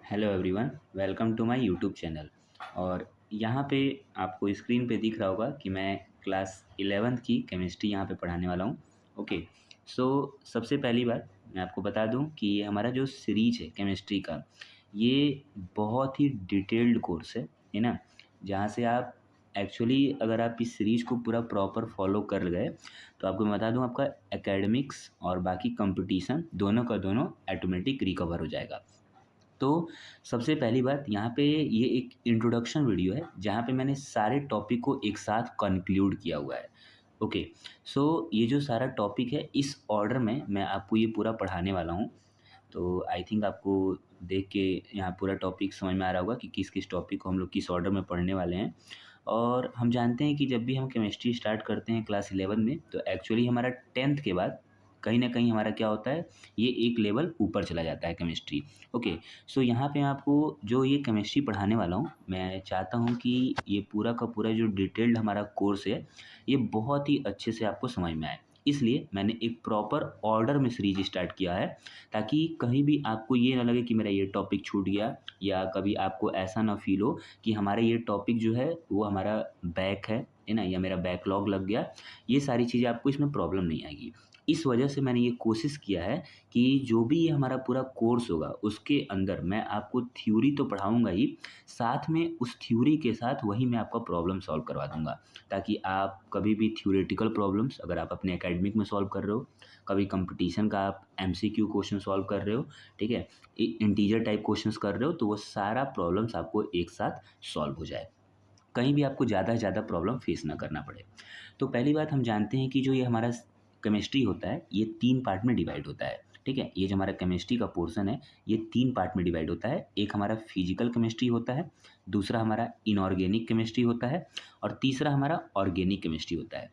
Hello everyone, welcome to my YouTube channel. और यहाँ पे आपको स्क्रीन पे दिख रहा होगा कि मैं क्लास 11th की केमिस्ट्री यहाँ पे पढ़ाने वाला हूँ। ओके, सो सबसे पहली बात मैं आपको बता दूँ कि ये हमारा जो सीरीज है केमिस्ट्री का, ये बहुत ही डिटेल्ड कोर्स है ना। जहाँ से आप एक्चुअली अगर आप इस सीरीज़ को पूरा प्रॉपर फॉलो कर गए तो आपको मैं बता दूँ, आपका एकेडमिक्स और बाकी कंपटीशन दोनों का दोनों ऑटोमेटिक रिकवर हो जाएगा। तो सबसे पहली बात यहाँ पे ये एक इंट्रोडक्शन वीडियो है जहाँ पे मैंने सारे टॉपिक को एक साथ कंक्लूड किया हुआ है। ओके, सो ये जो सारा टॉपिक है इस ऑर्डर में मैं आपको ये पूरा पढ़ाने वाला हूँ। तो आई थिंक आपको देख के यहाँ पूरा टॉपिक समझ में आ रहा होगा कि किस किस टॉपिक को हम लोग किस ऑर्डर में पढ़ने वाले हैं। और हम जानते हैं कि जब भी हम केमिस्ट्री स्टार्ट करते हैं क्लास 11 में तो एक्चुअली हमारा 10th के बाद कहीं ना कहीं हमारा क्या होता है, ये एक लेवल ऊपर चला जाता है केमिस्ट्री। ओके, सो यहाँ पे मैं आपको जो ये केमिस्ट्री पढ़ाने वाला हूँ, मैं चाहता हूँ कि ये पूरा का पूरा जो डिटेल्ड हमारा कोर्स है ये बहुत ही अच्छे से आपको समझ में आए। इसलिए मैंने एक प्रॉपर ऑर्डर में सीरीज स्टार्ट किया है, ताकि कहीं भी आपको ये ना लगे कि मेरा ये टॉपिक छूट गया, या कभी आपको ऐसा ना फील हो कि हमारा ये टॉपिक जो है वो हमारा बैक है ना, या मेरा बैकलॉग लग गया। ये सारी चीज़ें आपको इसमें प्रॉब्लम नहीं आएगी। इस वजह से मैंने ये कोशिश किया है कि जो भी ये हमारा पूरा कोर्स होगा उसके अंदर मैं आपको थ्योरी तो पढ़ाऊँगा ही, साथ में उस थ्योरी के साथ वही मैं आपका प्रॉब्लम सॉल्व करवा दूँगा, ताकि आप कभी भी थ्योरेटिकल प्रॉब्लम्स अगर आप अपने एकेडमिक में सॉल्व कर रहे हो, कभी कंपटीशन का आप एमसीक्यू क्वेश्चन सॉल्व कर रहे हो, ठीक है, इंटीजर टाइप क्वेश्चंस कर रहे हो, तो वो सारा प्रॉब्लम्स आपको एक साथ सॉल्व हो जाए, कहीं भी आपको ज़्यादा से ज़्यादा प्रॉब्लम फेस ना करना पड़े। तो पहली बात हम जानते हैं कि जो ये हमारा केमिस्ट्री होता है ये 3 पार्ट में डिवाइड होता है, ठीक है? ये जो हमारा केमिस्ट्री का पोर्शन है ये 3 पार्ट में डिवाइड होता है। एक हमारा फिजिकल केमिस्ट्री होता है, दूसरा हमारा इनऑर्गेनिक केमिस्ट्री होता है और तीसरा हमारा ऑर्गेनिक केमिस्ट्री होता है।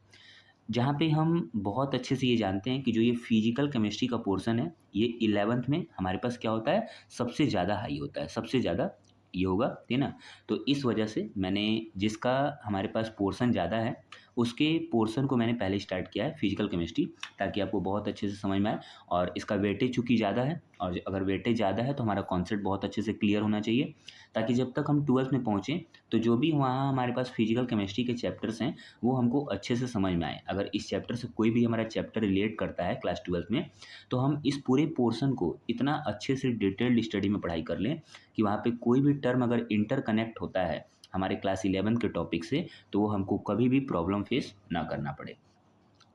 जहाँ पे हम बहुत अच्छे से ये जानते हैं कि जो ये फिजिकल केमिस्ट्री का पोर्शन है ये 11th में हमारे पास क्या होता है, सबसे ज़्यादा हाई होता है, सबसे ज़्यादा ये होगा, है ना। तो इस वजह से मैंने जिसका हमारे पास पोर्शन ज़्यादा है उसके पोर्शन को मैंने पहले स्टार्ट किया है फिजिकल केमिस्ट्री, ताकि आपको बहुत अच्छे से समझ में आए। और इसका वेटेज चूँकि ज़्यादा है, और अगर वेटेज ज़्यादा है तो हमारा कॉन्सेप्ट बहुत अच्छे से क्लियर होना चाहिए, ताकि जब तक हम 12th में पहुँचें तो जो भी वहाँ हमारे पास फिजिकल केमिस्ट्री के चैप्टर्स हैं वो हमको अच्छे से समझ में आए। अगर इस चैप्टर से कोई भी हमारा चैप्टर रिलेट करता है क्लास 12th में, तो हम इस पूरे पोर्शन को इतना अच्छे से डिटेल्ड स्टडी में पढ़ाई कर लें कि वहाँ पे कोई भी टर्म अगर इंटरकनेक्ट होता है हमारे क्लास 11 के टॉपिक से, तो वो हमको कभी भी प्रॉब्लम फेस ना करना पड़े।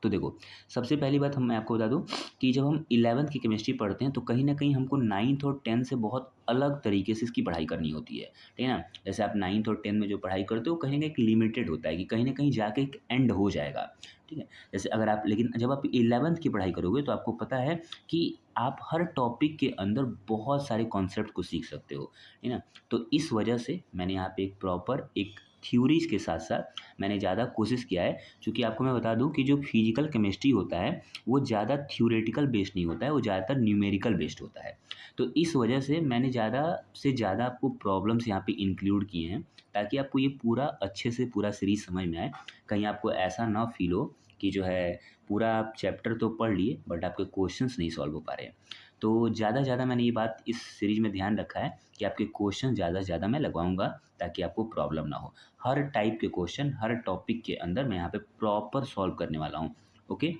तो देखो, सबसे पहली बात मैं आपको बता दूँ कि जब हम 11th की केमिस्ट्री पढ़ते हैं तो कहीं न कहीं हमको 9th और 10th से बहुत अलग तरीके से इसकी पढ़ाई करनी होती है, ठीक है ना? जैसे आप 9th और 10th में जो पढ़ाई करते हो कहीं न कहीं एक लिमिटेड होता है कि कहीं न कहीं जाके एक एंड हो जाएगा, ठीक है? जैसे अगर आप, लेकिन जब आप 11th की पढ़ाई करोगे तो आपको पता है कि आप हर टॉपिक के अंदर बहुत सारे कॉन्सेप्ट को सीख सकते हो, है ना? तो इस वजह से मैंने यहाँ पे एक प्रॉपर एक थ्योरीज के साथ-साथ मैंने ज़्यादा कोशिश किया है। चूँकि आपको मैं बता दूँ कि जो फिजिकल केमिस्ट्री होता है वो ज़्यादा थ्योरेटिकल बेस्ड नहीं होता है, वो ज़्यादातर न्यूमेरिकल बेस्ड होता है। तो इस वजह से मैंने ज़्यादा से ज़्यादा आपको प्रॉब्लम्स यहाँ पे इंक्लूड किए हैं, ताकि आपको ये पूरा अच्छे से पूरा सीरीज़ समझ में आए। कहीं आपको ऐसा ना फ़ील हो कि जो है पूरा आप चैप्टर तो पढ़ लिए बट आपके क्वेश्चंस नहीं सॉल्व हो पा रहे हैं। तो ज़्यादा से ज़्यादा मैंने ये बात इस सीरीज़ में ध्यान रखा है कि आपके क्वेश्चन ज़्यादा से ज़्यादा मैं लगवाऊँगा, ताकि आपको प्रॉब्लम ना हो। हर टाइप के क्वेश्चन हर टॉपिक के अंदर मैं यहाँ पे प्रॉपर सॉल्व करने वाला हूँ। ओके,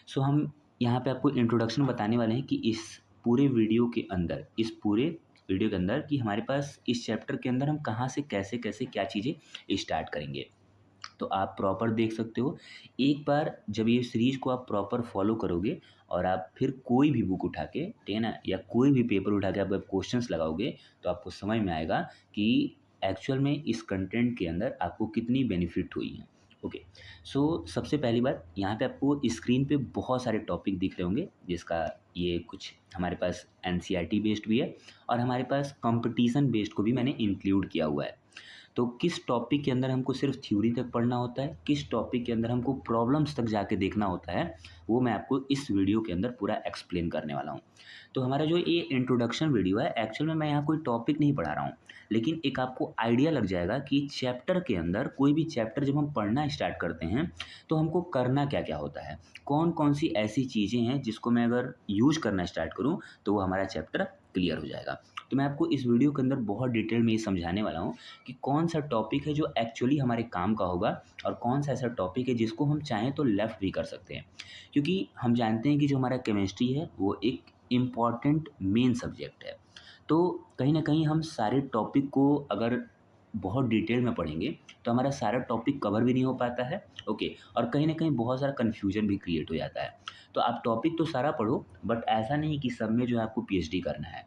सो हम यहाँ पे आपको इंट्रोडक्शन बताने वाले हैं कि इस पूरे वीडियो के अंदर, इस पूरे वीडियो के अंदर कि हमारे पास इस चैप्टर के अंदर हम कहाँ से कैसे-कैसे क्या चीज़ें स्टार्ट करेंगे। तो आप प्रॉपर देख सकते हो। एक बार जब ये सीरीज़ को आप प्रॉपर फ़ॉलो करोगे और आप फिर कोई भी बुक उठा के, ठीक है ना, या कोई भी पेपर उठा के आप जब क्वेश्चंस लगाओगे तो आपको समझ में आएगा कि एक्चुअल में इस कंटेंट के अंदर आपको कितनी बेनिफिट हुई है। ओके, सो सबसे पहली बात, यहाँ पे आपको स्क्रीन पे बहुत सारे टॉपिक दिख रहे होंगे, जिसका ये कुछ हमारे पास एनसीईआरटी बेस्ड भी है और हमारे पास कंपटीशन बेस्ड को भी मैंने इंक्लूड किया हुआ है। तो किस टॉपिक के अंदर हमको सिर्फ थ्योरी तक पढ़ना होता है, किस टॉपिक के अंदर हमको प्रॉब्लम्स तक जाके देखना होता है, वो मैं आपको इस वीडियो के अंदर पूरा एक्सप्लेन करने वाला हूँ। तो हमारा जो ये इंट्रोडक्शन वीडियो है, एक्चुअल में मैं यहाँ कोई टॉपिक नहीं पढ़ा रहा हूँ, लेकिन एक आपको आइडिया लग जाएगा कि चैप्टर के अंदर कोई भी चैप्टर जब हम पढ़ना स्टार्ट करते हैं तो हमको करना क्या-क्या होता है। कौन-कौन सी ऐसी चीज़ें हैं जिसको मैं अगर यूज़ करना स्टार्ट करूँ तो वो हमारा चैप्टर क्लियर हो जाएगा। तो मैं आपको इस वीडियो के अंदर बहुत डिटेल में ये समझाने वाला हूँ कि कौन सा टॉपिक है जो एक्चुअली हमारे काम का होगा और कौन सा ऐसा टॉपिक है जिसको हम चाहें तो लेफ़्ट भी कर सकते हैं। क्योंकि हम जानते हैं कि जो हमारा केमिस्ट्री है वो एक इम्पॉर्टेंट मेन सब्जेक्ट है। तो कहीं न कहीं हम सारे टॉपिक को अगर बहुत डिटेल में पढ़ेंगे तो हमारा सारा टॉपिक कवर भी नहीं हो पाता है, ओके, और कहीं न कहीं बहुत सारा कन्फ्यूजन भी क्रिएट हो जाता है। तो आप टॉपिक तो सारा पढ़ो, बट ऐसा नहीं कि सब में जो है आपको पीएचडी करना है।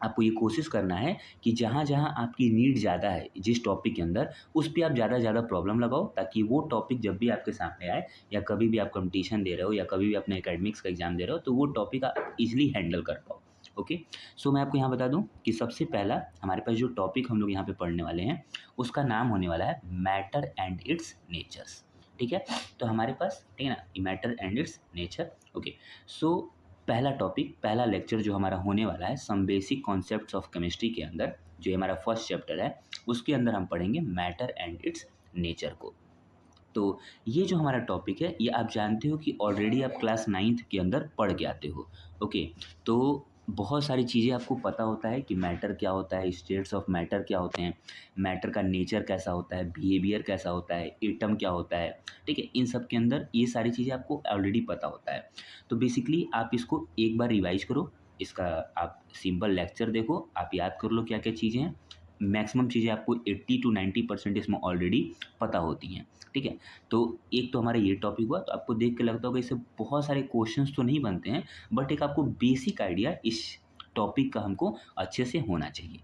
आपको ये कोशिश करना है कि जहाँ-जहाँ आपकी नीड ज़्यादा है जिस टॉपिक के अंदर, उस पे आप ज़्यादा से ज़्यादा प्रॉब्लम लगाओ, ताकि वो टॉपिक जब भी आपके सामने आए या कभी भी आप कॉम्पिटिशन दे रहे हो या कभी भी अपने एकेडमिक्स का एग्ज़ाम दे रहे हो, तो वो टॉपिक आप ईज़िली हैंडल कर पाओ। ओके? सो मैं आपको यहाँ बता दूँ कि सबसे पहला हमारे पास जो टॉपिक हम लोग यहाँ पे पढ़ने वाले हैं, उसका नाम होने वाला है मैटर एंड इट्स नेचर्स। ठीक है? तो हमारे पास, ठीक है ना, matter and it's nature. Okay. So पहला टॉपिक, पहला लेक्चर जो हमारा होने वाला है some basic concepts of chemistry के अंदर, जो हमारा फर्स्ट चैप्टर है, उसके अंदर हम पढ़ेंगे मैटर एंड इट्स नेचर को। तो ये जो हमारा टॉपिक है, ये आप जानते हो कि ऑलरेडी आप क्लास 9th के अंदर पढ़ के आते हो। ओके, तो बहुत सारी चीज़ें आपको पता होता है कि मैटर क्या होता है, स्टेट्स ऑफ मैटर क्या होते हैं, मैटर का नेचर कैसा होता है, बिहेवियर कैसा होता है, एटम क्या होता है, ठीक है? इन सब के अंदर ये सारी चीज़ें आपको ऑलरेडी पता होता है। तो बेसिकली आप इसको एक बार रिवाइज़ करो, इसका आप सिंपल लेक्चर देखो, आप याद कर लो क्या-क्या चीज़ें हैं। मैक्सिमम चीज़ें आपको 80 टू 90% इसमें ऑलरेडी पता होती हैं, ठीक है? तो एक तो हमारा ये टॉपिक हुआ, तो आपको देख के लगता होगा इससे बहुत सारे क्वेश्चंस तो नहीं बनते हैं, बट एक आपको बेसिक आइडिया इस टॉपिक का हमको अच्छे से होना चाहिए,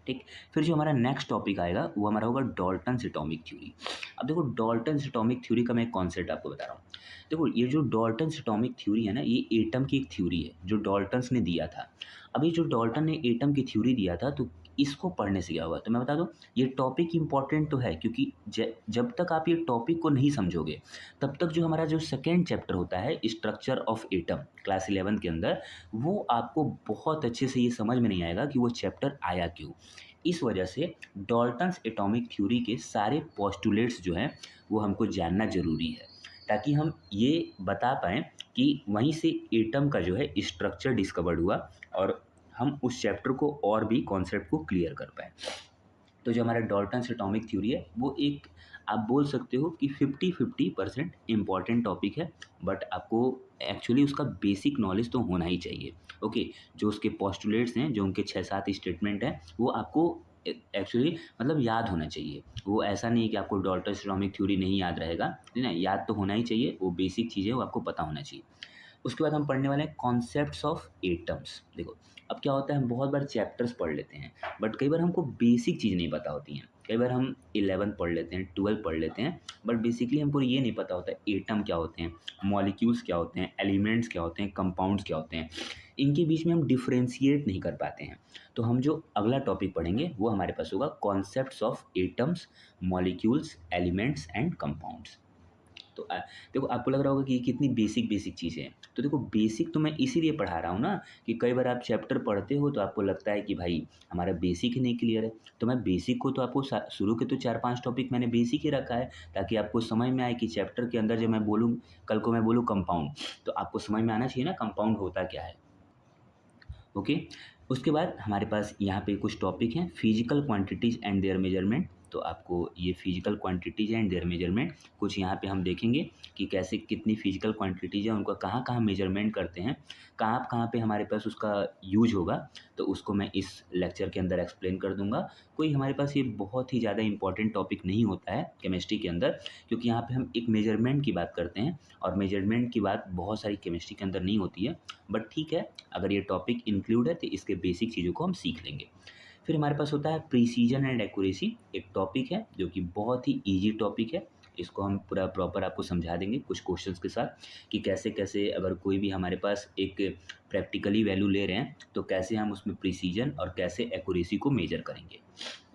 ठीक? फिर जो हमारा नेक्स्ट टॉपिक आएगा वो हमारा होगा डाल्टन्स एटॉमिक थ्योरी। अब देखो, डाल्टन्स एटॉमिक थ्योरी का मैं एक कॉन्सेप्ट आपको बता रहा हूँ। देखो, ये जो डाल्टन्स एटॉमिक थ्योरी है ना, ये एटम की एक थ्योरी है जो डाल्टन्स ने दिया था। अभी जो डाल्टन ने एटम की थ्योरी दिया था, तो इसको पढ़ने से क्या होगा, तो मैं बता दूँ, ये टॉपिक इम्पॉर्टेंट तो है, क्योंकि जब तक आप ये टॉपिक को नहीं समझोगे, तब तक जो हमारा जो सेकेंड चैप्टर होता है स्ट्रक्चर ऑफ एटम क्लास 11 के अंदर, वो आपको बहुत अच्छे से ये समझ में नहीं आएगा कि वो चैप्टर आया क्यों। इस वजह से डाल्टन्स एटॉमिक थ्योरी के सारे पोस्टुलेट्स जो हैं वो हमको जानना ज़रूरी है, ताकि हम ये बता पाएँ कि वहीं से एटम का जो है स्ट्रक्चर डिस्कवर्ड हुआ और हम उस चैप्टर को और भी कॉन्सेप्ट को क्लियर कर पाएँ। तो जो हमारा डाल्टन्स एटॉमिक थ्योरी है, वो एक, आप बोल सकते हो कि 50-50% इम्पॉर्टेंट टॉपिक है, बट आपको एक्चुअली उसका बेसिक नॉलेज तो होना ही चाहिए। ओके, जो उसके पोस्टुलेट्स हैं, जो उनके 6-7 स्टेटमेंट हैं, वो आपको एक्चुअली मतलब याद होना चाहिए। वो ऐसा नहीं है कि आपको डाल्टन्स एटॉमिक थ्योरी नहीं याद रहेगा, है ना? याद तो होना ही चाहिए, वो बेसिक चीज़ें वो आपको पता होना चाहिए। उसके बाद हम पढ़ने वाले हैं कॉन्सेप्ट्स ऑफ एटम्स। देखो, अब क्या होता है, हम बहुत बार चैप्टर्स पढ़ लेते हैं, बट कई बार हमको बेसिक चीज़ नहीं पता होती हैं। कई बार हम 11 पढ़ लेते हैं, 12 पढ़ लेते हैं, बट बेसिकली हमको ये नहीं पता होता है एटम क्या होते हैं, मॉलिक्यूल्स क्या होते हैं, एलिमेंट्स क्या होते हैं, कंपाउंड्स क्या होते हैं। इनके बीच में हम डिफरेंशिएट नहीं कर पाते हैं। तो हम जो अगला टॉपिक पढ़ेंगे वो हमारे पास होगा concepts of atoms, molecules, elements and compounds. तो देखो, आपको लग रहा होगा कि ये कितनी बेसिक चीज़ें हैं। तो देखो, बेसिक तो मैं इसीलिए पढ़ा रहा हूँ ना, कि कई बार आप चैप्टर पढ़ते हो तो आपको लगता है कि भाई हमारा बेसिक ही नहीं क्लियर है। तो मैं बेसिक को तो आपको शुरू के तो 4-5 टॉपिक मैंने बेसिक ही रखा है, ताकि आपको समझ में आए कि चैप्टर के अंदर जब मैं बोलूँ, कल को मैं बोलूँ कंपाउंड, तो आपको समझ में आना चाहिए ना कंपाउंड होता क्या है। ओके। उसके बाद हमारे पास यहाँ पे कुछ टॉपिक हैं, physical quantities and there measurement. तो आपको ये physical quantities and there measurement कुछ यहाँ पे हम देखेंगे कि कैसे कितनी फिजिकल क्वांटिटीज़ हैं, उनका कहाँ-कहाँ मेजरमेंट करते हैं, कहाँ-कहाँ पे हमारे पास उसका यूज़ होगा, तो उसको मैं इस लेक्चर के अंदर एक्सप्लेन कर दूँगा। कोई हमारे पास ये बहुत ही ज़्यादा इम्पोर्टेंट टॉपिक नहीं होता है केमिस्ट्री के अंदर, क्योंकि यहाँ पे हम एक मेजरमेंट की बात करते हैं और मेजरमेंट की बात बहुत सारी केमिस्ट्री के अंदर नहीं होती है। बट ठीक है, अगर ये टॉपिक इंक्लूड है तो इसके बेसिक चीज़ों को हम सीख लेंगे। फिर हमारे पास होता है प्रिसीजन एंड एक्यूरेसी, एक टॉपिक है जो कि बहुत ही ईजी टॉपिक है। इसको हम पूरा प्रॉपर आपको समझा देंगे कुछ क्वेश्चंस के साथ, कि कैसे-कैसे अगर कोई भी हमारे पास एक प्रैक्टिकली वैल्यू ले रहे हैं, तो कैसे हम उसमें प्रिसीजन और कैसे एक्यूरेसी को मेजर करेंगे।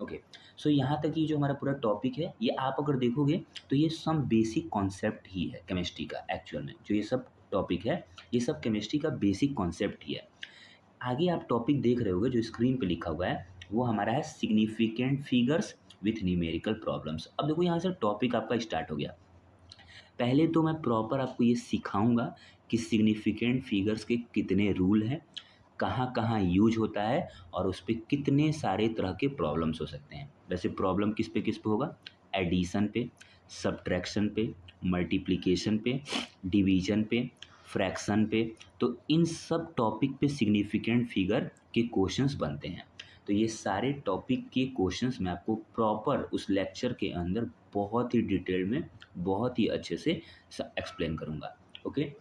ओके, सो यहाँ तक ये जो हमारा पूरा टॉपिक है, ये आप अगर देखोगे तो ये सम बेसिक कॉन्सेप्ट ही है केमिस्ट्री का एक्चुअल में। जो ये सब टॉपिक है, ये सब केमिस्ट्री का बेसिक कॉन्सेप्ट ही है। आगे आप टॉपिक देख रहे होगे जो स्क्रीन पे लिखा हुआ है, वो हमारा है significant figures with numerical problems. अब देखो, यहाँ से टॉपिक आपका स्टार्ट हो गया। पहले तो मैं प्रॉपर आपको ये सिखाऊंगा कि सिग्निफिकेंट फिगर्स के कितने रूल हैं, कहाँ कहाँ यूज होता है और उस पे कितने सारे तरह के प्रॉब्लम्स हो सकते हैं। वैसे प्रॉब्लम किस पे होगा? एडिशन पे, सब्ट्रैक्शन पे, मल्टीप्लिकेशन पे, डिवीजन पे, फ्रैक्शन पे। तो इन सब टॉपिक पे सिग्निफिकेंट फिगर के क्वेश्चंस बनते हैं। तो ये सारे टॉपिक के क्वेश्चंस मैं आपको प्रॉपर उस लेक्चर के अंदर बहुत ही डिटेल में, बहुत ही अच्छे से एक्सप्लेन करूँगा। ओके।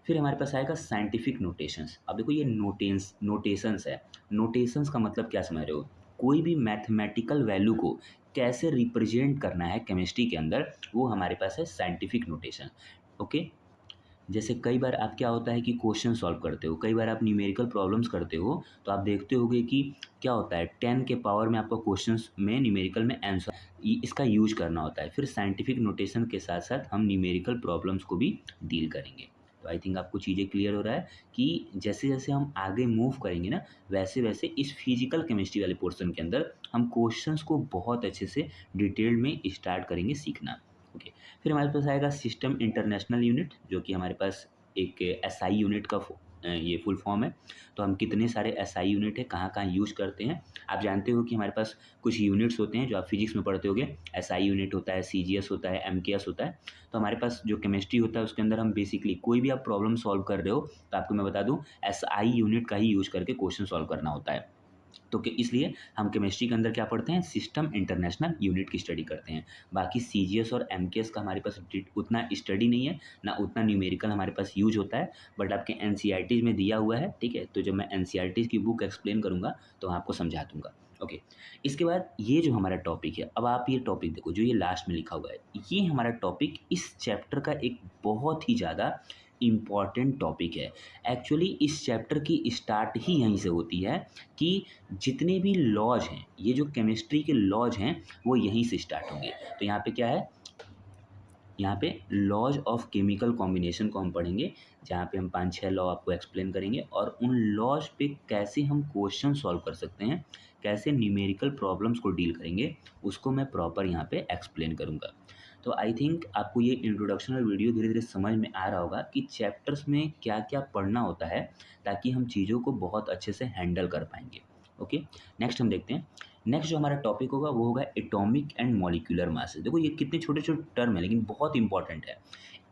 फिर हमारे पास आएगा साइंटिफिक नोटेशंस। अब देखो ये नोटेशंस है। नोटेशंस का मतलब क्या समझ रहे हो? कोई भी मैथमेटिकल वैल्यू को कैसे रिप्रेजेंट करना है केमिस्ट्री के अंदर, वो हमारे पास है साइंटिफिक नोटेशन। ओके। जैसे कई बार आप क्या होता है कि क्वेश्चन सॉल्व करते हो, कई बार आप न्यूमेरिकल प्रॉब्लम्स करते हो, तो आप देखते होगे कि क्या होता है 10 के पावर में आपको क्वेश्चंस में न्यूमेरिकल में आंसर इसका यूज करना होता है। फिर साइंटिफिक नोटेशन के साथ साथ हम न्यूमेरिकल प्रॉब्लम्स को भी डील करेंगे। तो आई थिंक आपको चीज़ें क्लियर हो रहा है कि जैसे जैसे हम आगे मूव करेंगे ना, वैसे वैसे इस फिजिकल केमिस्ट्री वाले पोर्शन के अंदर हम क्वेश्चंस को बहुत अच्छे से डिटेल में स्टार्ट करेंगे सीखना। ओके। फिर हमारे पास आएगा सिस्टम इंटरनेशनल यूनिट, जो कि हमारे पास एक एसआई यूनिट का ये फुल फॉर्म है। तो हम कितने सारे एसआई यूनिट है, कहाँ कहाँ यूज करते हैं। आप जानते हो कि हमारे पास कुछ यूनिट्स होते हैं जो आप फिजिक्स में पढ़ते होगे। एसआई यूनिट होता है, सीजीएस होता है, एमकेएस होता है। तो हमारे पास जो केमिस्ट्री होता है उसके अंदर हम बेसिकली कोई भी आप प्रॉब्लम सॉल्व कर रहे हो तो आपको मैं बता दूं एसआई यूनिट का ही यूज करके क्वेश्चन सॉल्व करना होता है। तो कि इसलिए हम केमिस्ट्री के अंदर क्या पढ़ते हैं? सिस्टम इंटरनेशनल यूनिट की स्टडी करते हैं। बाकी सीजीएस और एमकेएस का हमारे पास उतना स्टडी नहीं है, ना उतना न्यूमेरिकल हमारे पास यूज होता है, बट आपके एनसीईआरटी में दिया हुआ है। ठीक है, तो जब मैं एनसीईआरटी की बुक एक्सप्लेन करूँगा तो मैं आपको समझा दूंगा। ओके। इसके बाद ये जो हमारा टॉपिक है, अब आप ये टॉपिक देखो जो ये लास्ट में लिखा हुआ है, ये हमारा टॉपिक इस चैप्टर का एक बहुत ही ज़्यादा इम्पॉर्टेंट टॉपिक है। एक्चुअली इस चैप्टर की स्टार्ट ही यहीं से होती है कि जितने भी लॉज हैं, ये जो केमिस्ट्री के लॉज हैं, वो यहीं से स्टार्ट होंगे। तो यहाँ पे क्या है? यहाँ पे लॉज ऑफ केमिकल कॉम्बिनेशन को हम पढ़ेंगे, जहाँ पे हम 5-6 लॉ आपको एक्सप्लेन करेंगे और उन लॉज पे कैसे हम क्वेश्चन सॉल्व कर सकते हैं, कैसे न्यूमेरिकल प्रॉब्लम्स को डील करेंगे, उसको मैं प्रॉपर यहाँ पे एक्सप्लेन करूँगा। तो आई थिंक आपको ये इंट्रोडक्शनल वीडियो धीरे धीरे समझ में आ रहा होगा कि चैप्टर्स में क्या क्या पढ़ना होता है, ताकि हम चीज़ों को बहुत अच्छे से हैंडल कर पाएंगे। ओके। नेक्स्ट हम देखते हैं। नेक्स्ट जो हमारा टॉपिक होगा वो होगा एटॉमिक एंड मॉलिक्यूलर मासेस। देखो ये कितने छोटे छोटे टर्म है लेकिन बहुत इंपॉर्टेंट है।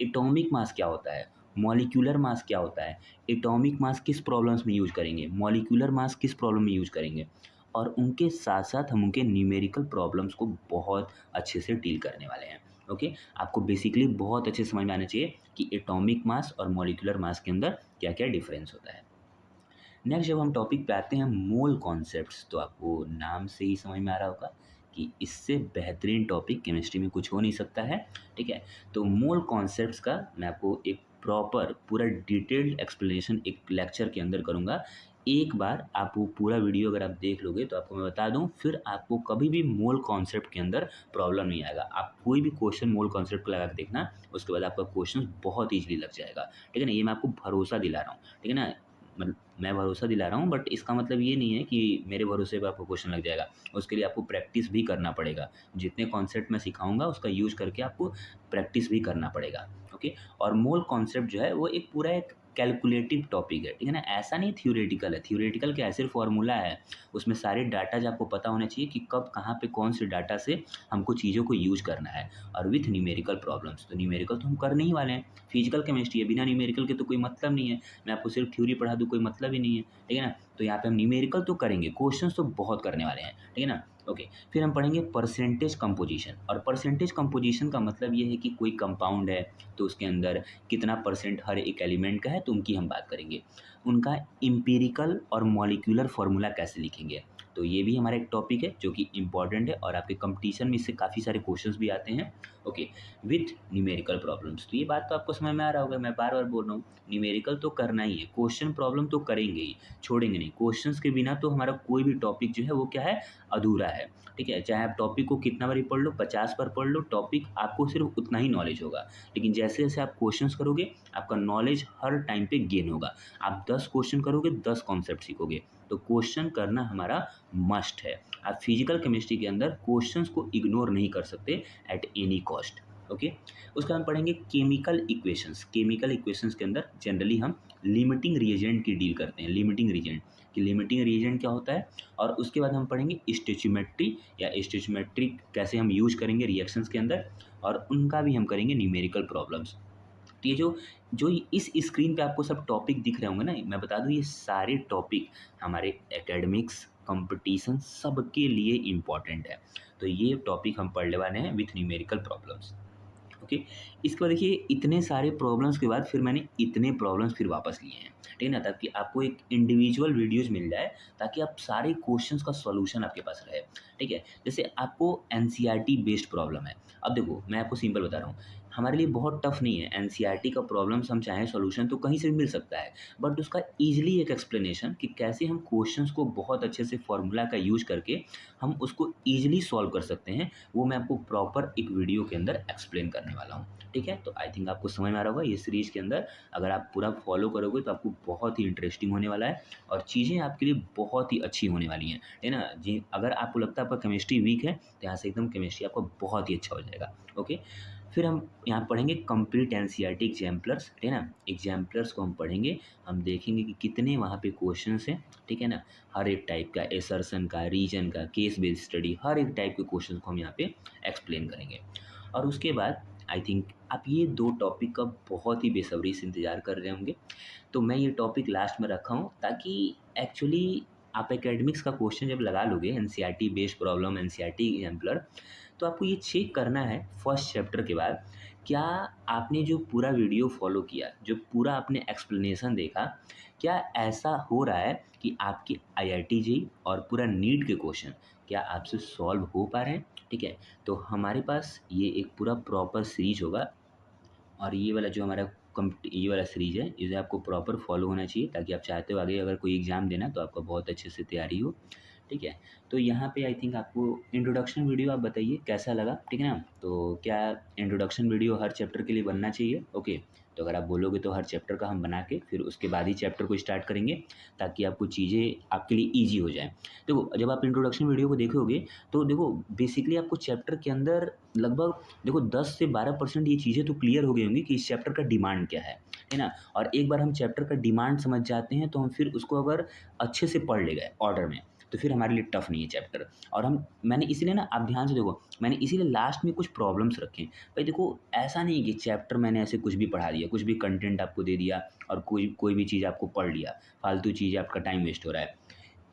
एटॉमिक मास क्या होता है, मॉलिक्यूलर मास क्या होता है, एटॉमिक मास किस प्रॉब्लम्स में यूज करेंगे, मॉलिक्यूलर मास किस प्रॉब्लम में यूज करेंगे, और उनके साथ साथ हम उनके न्यूमेरिकल प्रॉब्लम्स को बहुत अच्छे से डील करने वाले हैं। ओके। आपको बेसिकली बहुत अच्छे समझ में आना चाहिए कि एटॉमिक मास और मॉलिक्यूलर मास के अंदर क्या क्या डिफरेंस होता है। नेक्स्ट जब हम टॉपिक पे आते हैं मोल कॉन्सेप्ट्स, तो आपको नाम से ही समझ में आ रहा होगा कि इससे बेहतरीन टॉपिक केमिस्ट्री में कुछ हो नहीं सकता है। ठीक है। तो मोल कॉन्सेप्ट्स का मैं आपको एक प्रॉपर पूरा डिटेल्ड एक्सप्लेनेशन एक लेक्चर के अंदर करूँगा। एक बार आप वो पूरा वीडियो अगर आप देख लोगे तो आपको मैं बता दूं, फिर आपको कभी भी मोल कॉन्सेप्ट के अंदर प्रॉब्लम नहीं आएगा। आप कोई भी क्वेश्चन मोल कॉन्सेप्ट को लगा के देखना, उसके बाद आपका क्वेश्चन बहुत ईजिली लग जाएगा। ठीक है ना, ये मैं आपको भरोसा दिला रहा हूँ। ठीक है ना, मतलब मैं भरोसा दिला रहा हूँ, बट इसका मतलब ये नहीं है कि मेरे भरोसे पे आपको क्वेश्चन लग जाएगा। उसके लिए आपको प्रैक्टिस भी करना पड़ेगा। जितने कॉन्सेप्ट मैं सिखाऊंगा उसका यूज करके आपको प्रैक्टिस भी करना पड़ेगा। ओके। और मोल कॉन्सेप्ट जो है वो एक पूरा एक कैलकुलेटिव टॉपिक है। ठीक है ना, ऐसा नहीं थ्योरेटिकल है। थ्योरेटिकल क्या है? सिर्फ फॉर्मूला है। उसमें सारे डाटा जो आपको पता होना चाहिए कि कब कहाँ पे कौन से डाटा से हमको चीज़ों को यूज करना है, और विथ न्यूमेरिकल प्रॉब्लम्स। तो न्यूमेरिकल तो हम करने ही वाले हैं। फिजिकल केमिस्ट्री है, बिना न्यूमेरिकल के तो कोई मतलब नहीं है। मैं आपको सिर्फ थ्योरी पढ़ा दूँ, कोई मतलब ही नहीं है। ठीक है ना, तो यहाँ पे हम न्यूमेरिकल तो करेंगे, क्वेश्चंस तो बहुत करने वाले हैं। ठीक है ना। ओके। फिर हम पढ़ेंगे परसेंटेज कंपोजिशन। और परसेंटेज कंपोजिशन का मतलब ये है कि कोई कंपाउंड है तो उसके अंदर कितना परसेंट हर एक एलिमेंट का है, तो उनकी हम बात करेंगे। उनका इम्पीरिकल और मॉलिक्यूलर फार्मूला कैसे लिखेंगे, तो ये भी हमारा एक टॉपिक है जो कि इंपॉर्टेंट है, और आपके कंपटीशन में इससे काफ़ी सारे क्वेश्चंस भी आते हैं। ओके। With numerical problems. तो ये बात तो आपको समझ में आ रहा होगा, मैं बार बार बोल रहा हूँ, न्यूमेरिकल तो करना ही है, क्वेश्चन प्रॉब्लम तो करेंगे ही, छोड़ेंगे नहीं। क्वेश्चंस के बिना तो हमारा कोई भी टॉपिक जो है वो क्या है? अधूरा है। ठीक है, चाहे आप टॉपिक को कितना बार पढ़ लो, 50 बार पढ़ लो, टॉपिक आपको सिर्फ उतना ही नॉलेज होगा। लेकिन जैसे जैसे आप क्वेश्चंस करोगे आपका नॉलेज हर टाइम पे गेन होगा। आप 10 क्वेश्चन करोगे, 10 कॉन्सेप्ट सीखोगे। तो क्वेश्चन करना हमारा मस्ट है। आप फिजिकल केमिस्ट्री के अंदर क्वेश्चंस को इग्नोर नहीं कर सकते एट एनी कॉस्ट। ओके। उसके बाद हम पढ़ेंगे केमिकल इक्वेशंस। केमिकल इक्वेशंस के अंदर जनरली हम लिमिटिंग रिएजेंट की डील करते हैं। लिमिटिंग रिएजेंट कि लिमिटिंग रीजन क्या होता है, और उसके बाद हम पढ़ेंगे स्टोइचियोमेट्री या स्टोइचियोमेट्री कैसे हम यूज़ करेंगे रिएक्शंस के अंदर, और उनका भी हम करेंगे न्यूमेरिकल प्रॉब्लम्स। तो ये जो जो इस स्क्रीन पे आपको सब टॉपिक दिख रहे होंगे ना, मैं बता दूँ ये सारे टॉपिक हमारे एकेडमिक्स, कॉम्पिटिशन सबके लिए इम्पोर्टेंट है। तो ये टॉपिक हम पढ़ने वाले हैं विथ न्यूमेरिकल प्रॉब्लम्स। ओके, इसके बाद देखिए इतने सारे प्रॉब्लम्स के बाद फिर मैंने इतने प्रॉब्लम्स फिर वापस लिए हैं, ठीक है ना, ताकि आपको एक इंडिविजुअल वीडियोज़ मिल जाए, ताकि आप सारे क्वेश्चंस का सॉल्यूशन आपके पास रहे, ठीक है। जैसे आपको एनसीईआरटी बेस्ड प्रॉब्लम है, अब देखो मैं आपको सिंपल बता रहा हूँ, हमारे लिए बहुत टफ नहीं है एनसीईआरटी का प्रॉब्लम्स, हम चाहें सॉल्यूशन तो कहीं से भी मिल सकता है, बट उसका ईज़िली एक एक्सप्लेनेशन कि कैसे हम क्वेश्चंस को बहुत अच्छे से फॉर्मूला का यूज़ करके हम उसको ईज़िली सॉल्व कर सकते हैं, वो मैं आपको प्रॉपर एक वीडियो के अंदर एक्सप्लेन करने वाला हूँ, ठीक है। तो आई थिंक आपको समझ में आ रहा होगा ये सीरीज़ के अंदर अगर आप पूरा फॉलो करोगे तो आपको बहुत ही इंटरेस्टिंग होने वाला है, और चीज़ें आपके लिए बहुत ही अच्छी होने वाली हैं, है ना। जी, अगर आपको लगता है आपका केमिस्ट्री वीक है तो यहाँ से एकदम केमिस्ट्री आपका बहुत ही अच्छा हो जाएगा। ओके, फिर हम यहाँ पढ़ेंगे कंप्लीट एनसीईआरटी एग्जाम्पलर्स, है ना। एग्जाम्पलर्स को हम पढ़ेंगे, हम देखेंगे कि कितने वहाँ पे क्वेश्चंस हैं, ठीक है ना। हर एक टाइप का एसर्शन का, रीजन का, केस बेस्ड स्टडी, हर एक टाइप के क्वेश्चन को हम यहाँ पे एक्सप्लेन करेंगे। और उसके बाद आई थिंक आप ये 2 टॉपिक का बहुत ही बेसब्री से इंतज़ार कर रहे होंगे, तो मैं ये टॉपिक लास्ट में रखा हूँ ताकि एक्चुअली आप एकेडमिक्स का क्वेश्चन जब लगा लोगे NCERT based problem, NCERT exemplar, तो आपको ये चेक करना है फर्स्ट चैप्टर के बाद, क्या आपने जो पूरा वीडियो फॉलो किया, जो पूरा आपने एक्सप्लेनेशन देखा, क्या ऐसा हो रहा है कि आपकी आईआईटी जेईई और पूरा नीट के क्वेश्चन क्या आपसे सॉल्व हो पा रहे हैं, ठीक है। तो हमारे पास ये एक पूरा प्रॉपर सीरीज होगा, और ये वाला जो हमारा ये वाला सीरीज है इसे आपको प्रॉपर फॉलो होना चाहिए, ताकि आप चाहते हो आगे अगर कोई एग्ज़ाम देना तो आपका बहुत अच्छे से तैयारी हो, ठीक है। तो यहाँ पे आई थिंक आपको इंट्रोडक्शन वीडियो आप बताइए कैसा लगा, ठीक है ना। तो क्या इंट्रोडक्शन वीडियो हर चैप्टर के लिए बनना चाहिए? ओके, तो अगर आप बोलोगे तो हर चैप्टर का हम बना के फिर उसके बाद ही चैप्टर को स्टार्ट करेंगे, ताकि आपको चीज़ें आपके लिए ईजी हो जाए। देखो जब आप इंट्रोडक्शन वीडियो को देखोगे तो देखो बेसिकली आपको चैप्टर के अंदर लगभग देखो 10 से 12% ये चीज़ें तो क्लियर हो गई होंगी कि इस चैप्टर का डिमांड क्या है ना। और एक बार हम चैप्टर का डिमांड समझ जाते हैं तो हम फिर उसको अगर अच्छे से पढ़ ले गए ऑर्डर में, तो फिर हमारे लिए टफ नहीं है चैप्टर। और हम मैंने इसीलिए ना आप ध्यान से देखो, मैंने इसीलिए लास्ट में कुछ प्रॉब्लम्स रखे हैं। भाई देखो ऐसा नहीं कि चैप्टर मैंने ऐसे कुछ भी पढ़ा दिया, कुछ भी कंटेंट आपको दे दिया और कोई कोई भी चीज़ आपको पढ़ लिया, फालतू चीज़ें आपका टाइम वेस्ट हो रहा है।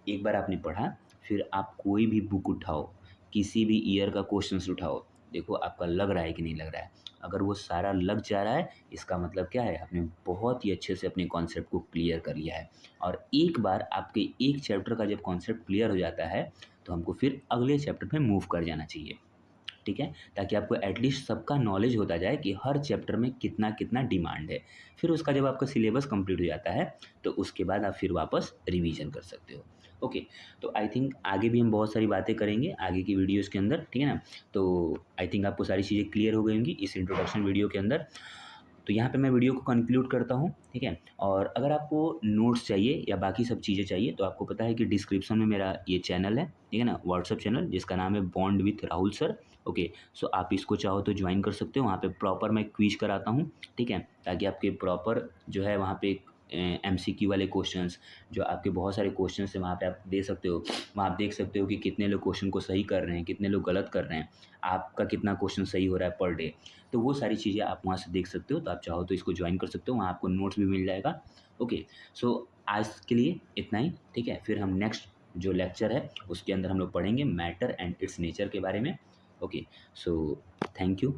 एक बार आपने पढ़ा, फिर आप कोई भी बुक उठाओ, किसी भी ईयर का क्वेश्चंस उठाओ, देखो आपका लग रहा है कि नहीं लग रहा है। अगर वो सारा लग जा रहा है, इसका मतलब क्या है, आपने बहुत ही अच्छे से अपने कॉन्सेप्ट को क्लियर कर लिया है। और एक बार आपके एक चैप्टर का जब कॉन्सेप्ट क्लियर हो जाता है, तो हमको फिर अगले चैप्टर में मूव कर जाना चाहिए, ठीक है? ताकि आपको एटलीस्ट सबका नॉलेज होता जाए कि हर चैप्टर में कितना-कितना डिमांड है। फिर उसका जब आपका सिलेबस कंप्लीट हो जाता है, तो उसके बाद आप फिर वापस रिवीजन कर सकते हो। ओके, तो आई थिंक आगे भी हम बहुत सारी बातें करेंगे आगे की वीडियोज़ के अंदर, ठीक है ना? तो आई थिंक आपको सारी चीज़ें क्लियर हो गई होंगी इस इंट्रोडक्शन वीडियो के अंदर। तो यहाँ पे मैं वीडियो को कंक्लूड करता हूँ, ठीक है? और अगर आपको नोट्स चाहिए या बाकी सब चीज़ें चाहिए, तो आपको पता है कि डिस्क्रिप्शन में मेरा ये चैनल है, ठीक है ना? व्हाट्सएप चैनल जिसका नाम है bond with Rahul sir. Okay, so आप इसको चाहो तो ज्वाइन कर सकते हो, वहाँ पे प्रॉपर मैं क्विज कराता हूँ, ठीक है? ताकि आपके प्रॉपर जो है वहाँ पे एमसीक्यू वाले क्वेश्चंस, जो आपके बहुत सारे क्वेश्चंस हैं वहाँ पे आप दे सकते हो। वहाँ आप देख सकते हो कि कितने लोग क्वेश्चन को सही कर रहे हैं, कितने लोग गलत कर रहे हैं, आपका कितना क्वेश्चन सही हो रहा है पर डे। तो वो सारी चीज़ें आप वहाँ से देख सकते हो, तो आप चाहो तो इसको ज्वाइन कर सकते हो, वहाँ आपको नोट्स भी मिल जाएगा। ओके, सो आज के लिए इतना ही, ठीक है? फिर हम नेक्स्ट जो लेक्चर है उसके अंदर हम लोग पढ़ेंगे मैटर एंड इट्स नेचर के बारे में। Okay, so thank you.